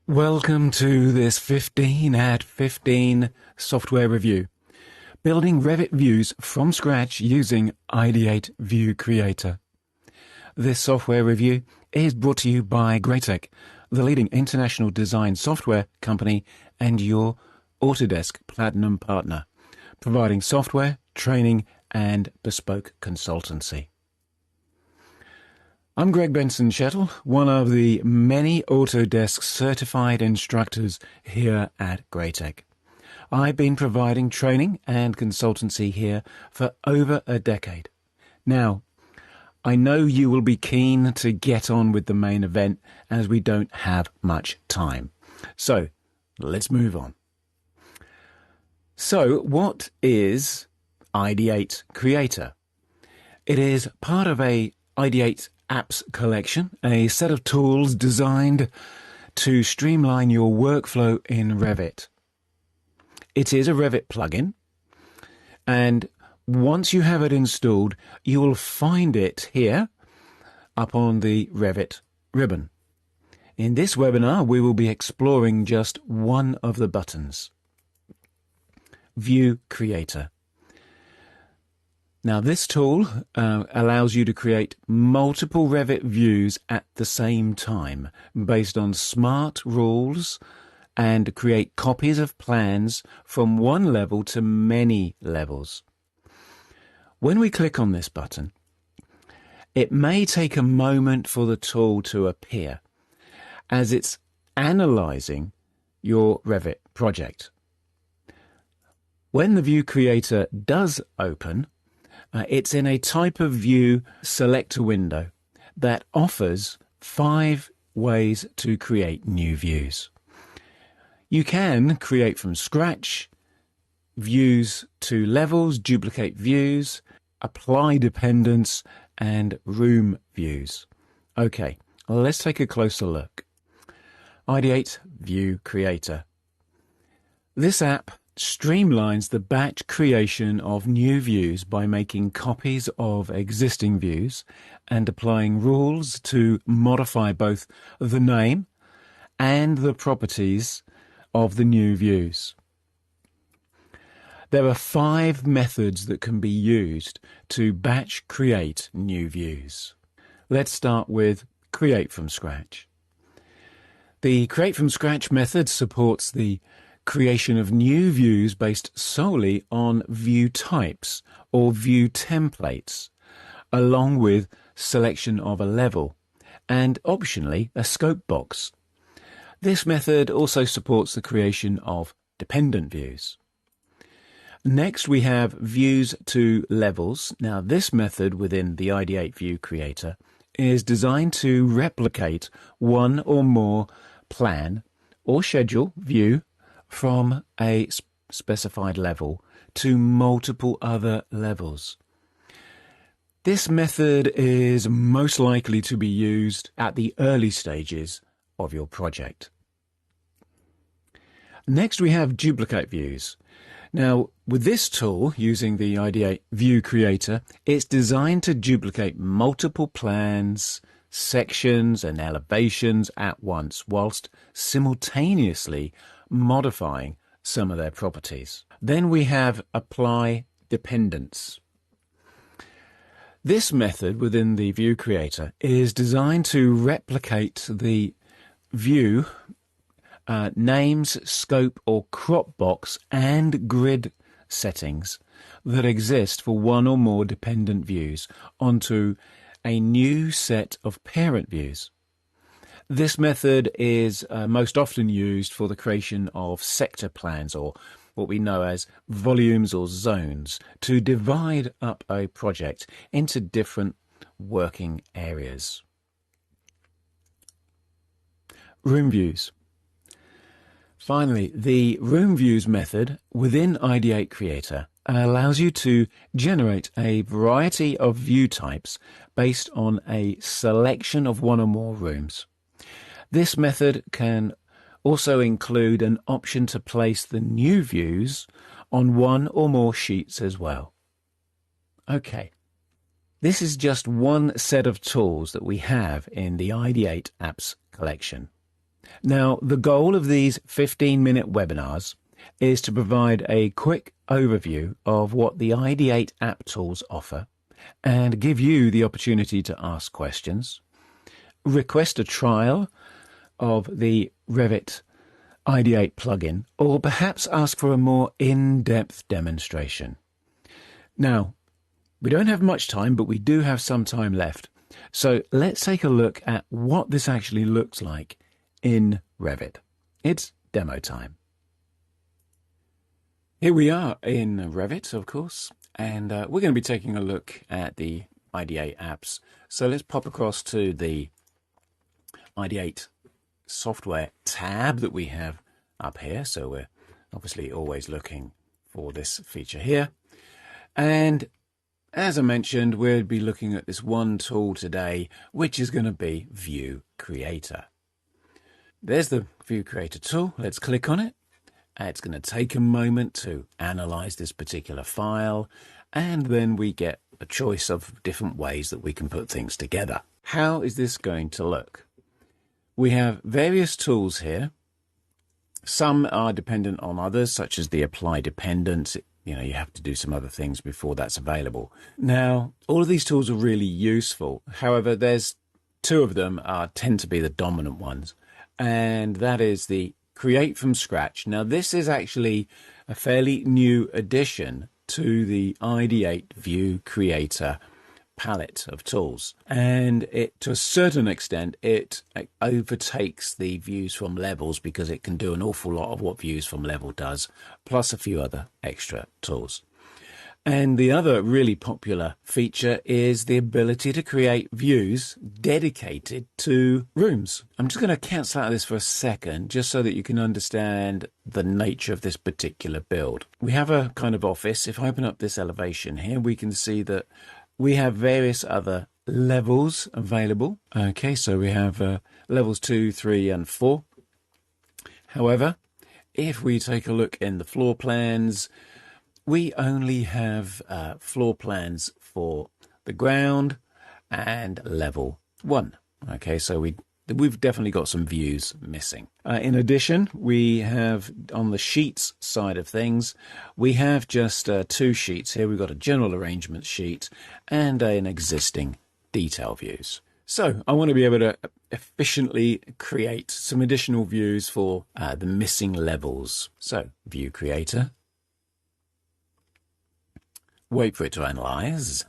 Welcome to this 15 at 15 software review. Building Revit views from scratch using Ideate ViewCreator. This software review is brought to you by Greatech, the leading international design software company and your Autodesk Platinum partner, providing software, training and bespoke consultancy. I'm Greg Benson-Shettle, one of the many Autodesk certified instructors here at Greatech. I've been providing training and consultancy here for over a decade. Now, I know you will be keen to get on with the main event as we don't have much time. So, let's move on. So, what is Ideate Creator? It is part of a Ideate apps collection, a set of tools designed to streamline your workflow in Revit. It is a Revit plugin, and once you have it installed, you will find it here up on the Revit ribbon. In this webinar, we will be exploring just one of the buttons, ViewCreator. Now, this tool allows you to create multiple Revit views at the same time based on smart rules and create copies of plans from one level to many levels. When we click on this button, it may take a moment for the tool to appear as it's analyzing your Revit project. When the ViewCreator does open, it's in a type of view selector window that offers 5 ways to create new views. You can create from scratch, views to levels, duplicate views, apply dependents, and room views. Okay, let's take a closer look. Ideate ViewCreator. This app streamlines the batch creation of new views by making copies of existing views and applying rules to modify both the name and the properties of the new views. There are 5 methods that can be used to batch create new views. Let's start with Create from Scratch. The Create from Scratch method supports the creation of new views based solely on view types or view templates, along with selection of a level and optionally a scope box. This method also supports the creation of dependent views. Next, we have views to levels. Now, this method within the Ideate ViewCreator is designed to replicate one or more plan or schedule view from a specified level to multiple other levels. This method is most likely to be used at the early stages of your project. Next, we have duplicate views. Now, with this tool, using the Ideate ViewCreator, it's designed to duplicate multiple plans, sections and elevations at once, whilst simultaneously modifying some of their properties. Then we have apply dependents. This method within the ViewCreator is designed to replicate the view names, scope or crop box and grid settings that exist for one or more dependent views onto a new set of parent views. This method is most often used for the creation of sector plans, or what we know as volumes or zones, to divide up a project into different working areas. Room views. Finally, the room views method within Ideate Creator allows you to generate a variety of view types based on a selection of one or more rooms. This method can also include an option to place the new views on one or more sheets as well. Okay, this is just one set of tools that we have in the Ideate apps collection. Now, the goal of these 15-minute webinars is to provide a quick overview of what the Ideate app tools offer and give you the opportunity to ask questions, request a trial of the Revit Ideate plugin, or perhaps ask for a more in-depth demonstration. Now, we don't have much time, but we do have some time left. So let's take a look at what this actually looks like in Revit. It's demo time. Here we are in Revit, of course, and we're going to be taking a look at the Ideate apps. So let's pop across to the Ideate software tab that we have up here. So we're obviously always looking for this feature here. And as I mentioned, we'll be looking at this one tool today, which is going to be ViewCreator. There's the ViewCreator tool. Let's click on it. It's going to take a moment to analyze this particular file, and then we get a choice of different ways that we can put things together. How is this going to look? We have various tools here. Some are dependent on others, such as the apply dependent. You know, you have to do some other things before that's available. Now, all of these tools are really useful. However, there's two of them tend to be the dominant ones, and that is the Create from Scratch. Now, this is actually a fairly new addition to the Ideate ViewCreator palette of tools, and it, to a certain extent, it overtakes the views from levels because it can do an awful lot of what views from level does, plus a few other extra tools. And the other really popular feature is the ability to create views dedicated to rooms. I'm just going to cancel out of this for a second, just so that you can understand the nature of this particular build. We have a kind of office. If I open up this elevation here, we can see that we have various other levels available. Okay, so we have levels 2, 3, and 4. However, if we take a look in the floor plans, we only have floor plans for the ground and level 1. Okay, so we've definitely got some views missing. In addition, we have on the sheets side of things, we have just 2 sheets here. We've got a general arrangement sheet and an existing detail views. So I want to be able to efficiently create some additional views for the missing levels. So ViewCreator, wait for it to analyze,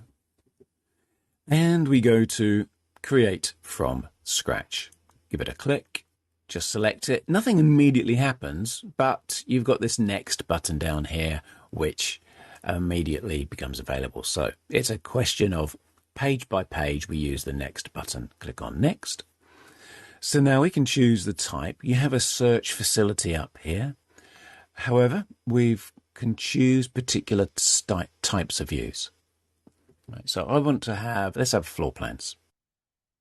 and we go to Create from Scratch. Give it a click, just select it. Nothing immediately happens, but you've got this next button down here, which immediately becomes available. So it's a question of page by page, we use the next button. Click on next. So now we can choose the type. You have a search facility up here. However, we can choose particular types of views. Right, so I want to have, let's have floor plans.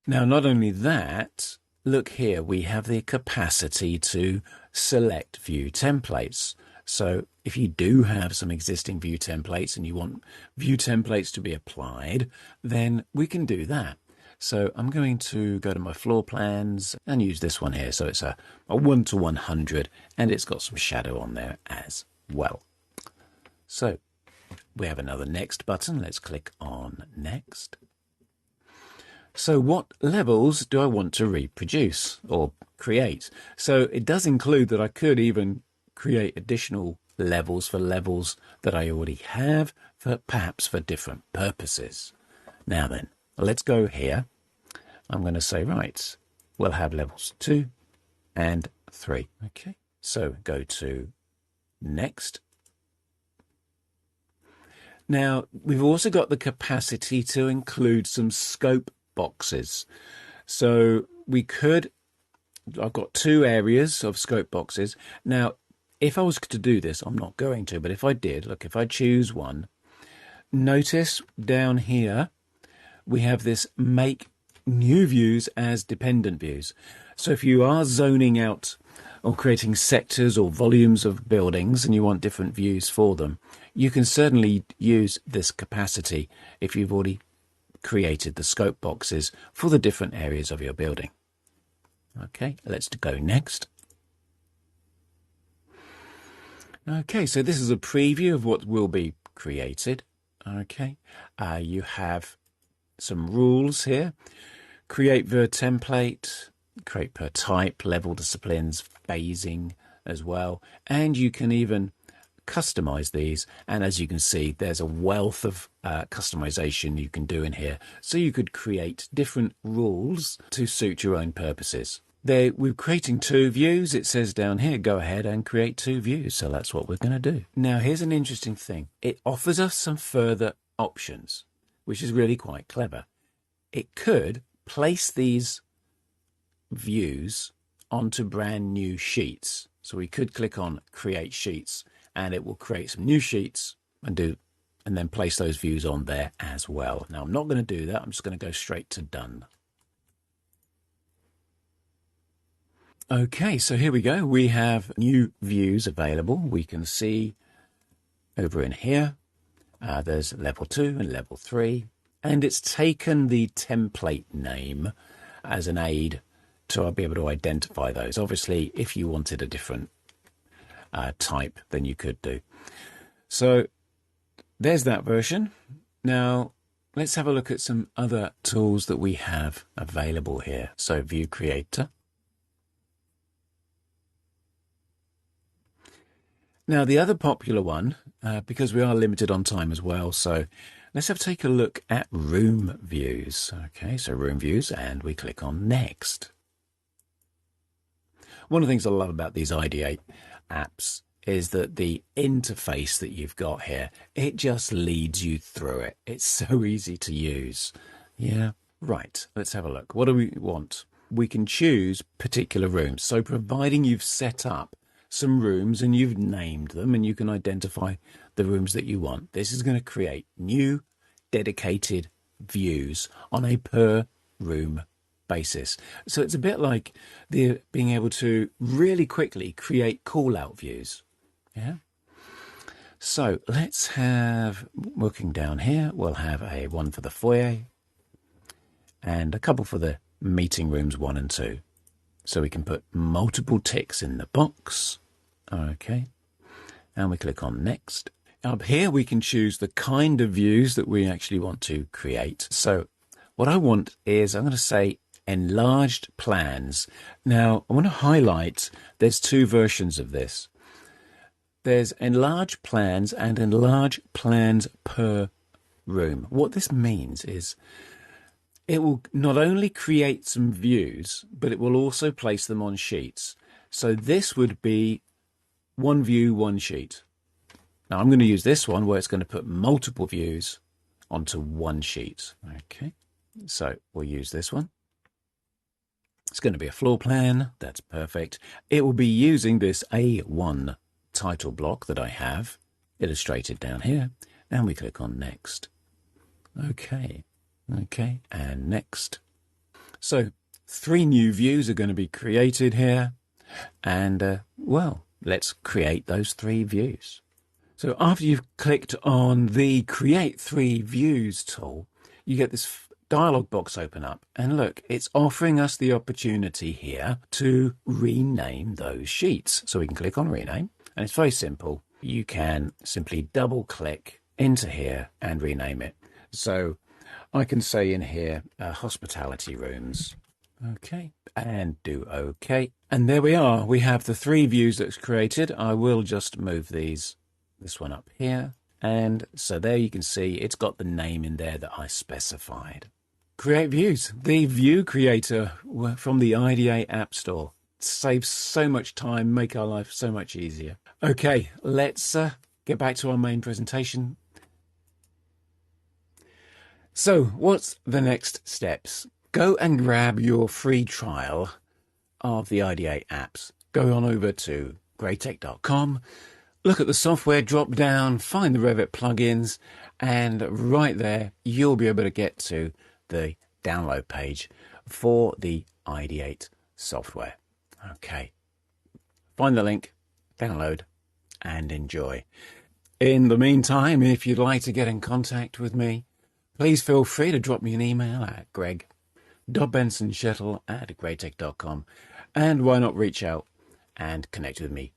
Now, not only that, look here, we have the capacity to select view templates. So if you do have some existing view templates and you want view templates to be applied, then we can do that. So I'm going to go to my floor plans and use this one here. So it's a 1 to 100, and it's got some shadow on there as well. So we have another next button. Let's click on next. So what levels do I want to reproduce or create? So it does include that I could even create additional levels for levels that I already have, perhaps for different purposes. Now then, let's go here. I'm going to say, right, we'll have levels 2 and 3. Okay, so go to next. Now, we've also got the capacity to include some scope boxes. So we could, I've got 2 areas of scope boxes. Now, if I was to do this, I'm not going to, but if I did, look, if I choose one, notice down here, we have this make new views as dependent views. So if you are zoning out or creating sectors or volumes of buildings and you want different views for them, you can certainly use this capacity if you've already created the scope boxes for the different areas of your building. Okay, let's go next. Okay, so this is a preview of what will be created. Okay, you have some rules here. Create per template, create per type, level disciplines, phasing as well. And you can even customize these. And as you can see, there's a wealth of customization you can do in here. So you could create different rules to suit your own purposes. We're creating 2 views. It says down here, go ahead and create 2 views. So that's what we're going to do. Now, here's an interesting thing. It offers us some further options, which is really quite clever. It could place these views onto brand new sheets. So we could click on create sheets and it will create some new sheets and then place those views on there as well. Now, I'm not going to do that. I'm just going to go straight to done. Okay, so here we go. We have new views available. We can see over in here, there's level 2 and level 3, and it's taken the template name as an aid to be able to identify those. Obviously, if you wanted a different type, then you could do. So there's that version. Now, let's have a look at some other tools that we have available here. So ViewCreator. Now, the other popular one, because we are limited on time as well, so let's take a look at room views. Okay, so room views, and we click on next. One of the things I love about these Ideate apps is that the interface that you've got here, it just leads you through it. It's so easy to use. Yeah, right, let's have a look. What do we want? We can choose particular rooms. So providing you've set up some rooms and you've named them and you can identify the rooms that you want, this is going to create new dedicated views on a per room basis. So it's a bit like being able to really quickly create call out views. Yeah. So let's have, working down here, we'll have a one for the foyer and a couple for the meeting rooms 1 and 2. So we can put multiple ticks in the box. Okay. And we click on next. Up here, we can choose the kind of views that we actually want to create. So what I want is, I'm going to say enlarged plans. Now, I want to highlight, there's 2 versions of this. There's enlarged plans and enlarged plans per room. What this means is it will not only create some views, but it will also place them on sheets. So this would be 1 view, 1 sheet. Now I'm going to use this one where it's going to put multiple views onto 1 sheet. Okay, so we'll use this one. It's going to be a floor plan. That's perfect. It will be using this A1 title block that I have illustrated down here. And we click on next. Okay. Okay, and next. So 3 new views are going to be created here. And, well, let's create those 3 views. So after you've clicked on the Create 3 Views tool, you get this dialog box open up. And look, it's offering us the opportunity here to rename those sheets. So we can click on Rename. And it's very simple. You can simply double click into here and rename it. So I can say in here, hospitality rooms. Okay, and do OK. And there we are. We have the 3 views that's created. I will just move this one up here. And so there you can see it's got the name in there that I specified. Create views. The ViewCreator from the Ideate App Store. Saves so much time, make our life so much easier. Okay, let's get back to our main presentation. So what's the next steps? Go and grab your free trial of the Ideate apps. Go on over to greytech.com, look at the software drop down, find the Revit plugins, and right there you'll be able to get to the download page for the Ideate software. Okay, find the link, download, and enjoy. In the meantime, if you'd like to get in contact with me, please feel free to drop me an email at greg.bensonshettle@greytech.com. And why not reach out and connect with me